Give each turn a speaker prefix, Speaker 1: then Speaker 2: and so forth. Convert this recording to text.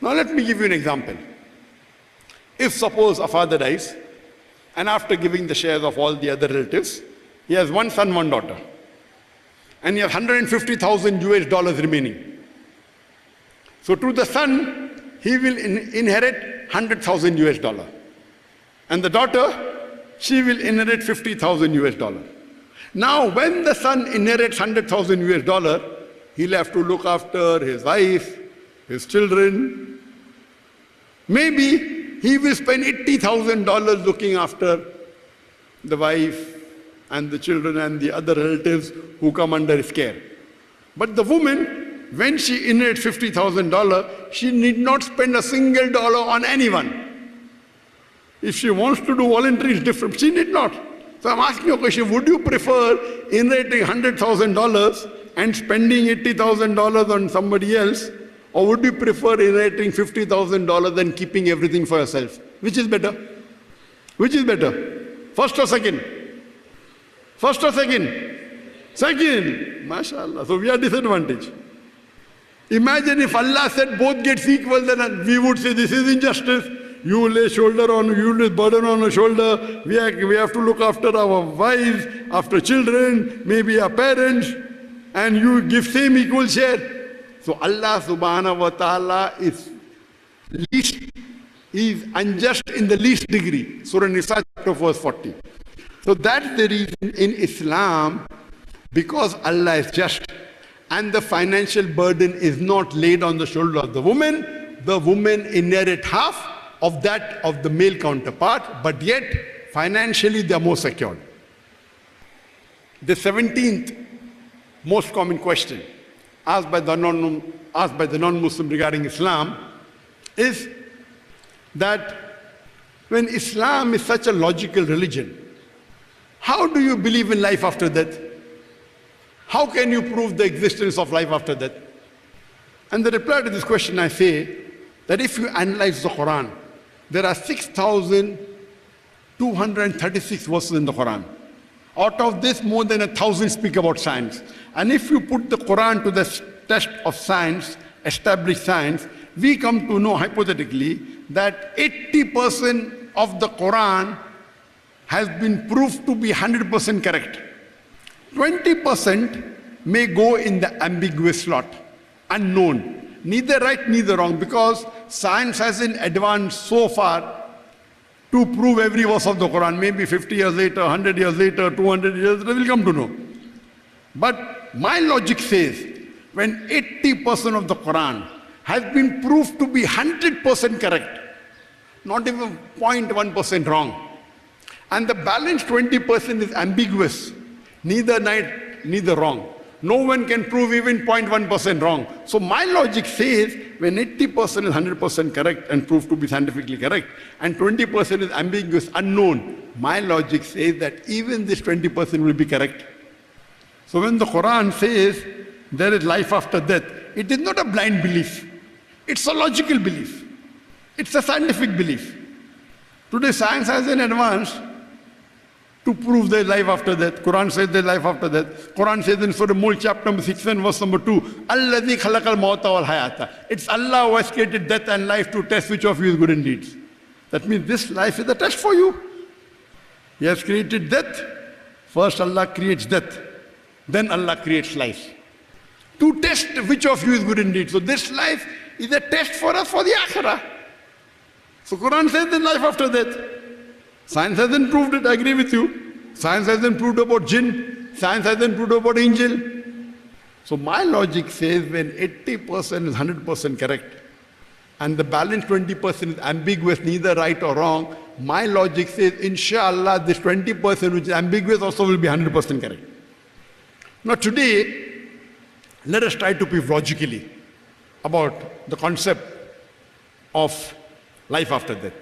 Speaker 1: Now let me give you an example. If suppose a father dies, and after giving the shares of all the other relatives, he has one son, one daughter, and he has $150,000 remaining. So to the son, he will inherit $100,000, and the daughter, she will inherit $50,000. Now, when the son inherits $100,000, he'll have to look after his wife, his children. Maybe he will spend $80,000 looking after the wife and the children and the other relatives who come under his care. But the woman, when she inherits $50,000, she need not spend a single dollar on anyone. If she wants to do voluntary, it's different. She need not. So I'm asking you a question, would you prefer inheriting $100,000 and spending $80,000 on somebody else, or would you prefer inheriting $50,000 and keeping everything for yourself? Which is better? Which is better? First or second? First or second? Second. MashaAllah. So we are disadvantaged. Imagine if Allah said both gets equal, then we would say this is injustice. You lay shoulder on, you lay burden on a shoulder. We have to look after our wives, after children, maybe our parents, and you give same equal share. So Allah subhanahu wa ta'ala is unjust in the least degree. Surah Nisa chapter verse 40. So that's the reason in Islam, because Allah is just and the financial burden is not laid on the shoulder of the woman inherit half of that of the male counterpart, but yet financially they are more secured. The 17th most common question asked by the non-Muslim regarding Islam is that when Islam is such a logical religion, how do you believe in life after death? How can you prove the existence of life after death? And the reply to this question, I say that if you analyze the Quran, there are 6,236 verses in the Quran. Out of this, more than 1,000 speak about science. And if you put the Quran to the test of science, established science, we come to know hypothetically that 80% of the Quran has been proved to be 100% correct. 20% may go in the ambiguous slot, unknown. Neither right, neither wrong, because science hasn't advanced so far to prove every verse of the Quran. Maybe 50 years later, 100 years later, 200 years later, we'll come to know. But my logic says, when 80% of the Quran has been proved to be 100% correct, not even 0.1% wrong, and the balance 20% is ambiguous, neither right, neither wrong. No one can prove even 0.1% wrong. So my logic says when 80% is 100% correct and proved to be scientifically correct, and 20% is ambiguous, unknown, my logic says that even this 20% will be correct. So when the Quran says there is life after death, it is not a blind belief. It's a logical belief. It's a scientific belief. Today science hasn't advanced to prove there is life after death. Quran says there is life after death. Quran says in Surah Mulk chapter number 6 and verse number 2, Alladhi khalaqal mawta wal hayata. It's Allah who has created death and life to test which of you is good in deeds. That means this life is a test for you. He has created death. First Allah creates death. Then Allah creates life. To test which of you is good in deeds. So this life is a test for us for the akhirah. So Quran says there is life after death. Science hasn't proved it, I agree with you. Science hasn't proved about jinn. Science hasn't proved about angel. So my logic says when 80% is 100% correct and the balance 20% is ambiguous, neither right or wrong, my logic says inshallah this 20% which is ambiguous also will be 100% correct. Now today, let us try to prove logically about the concept of life after death.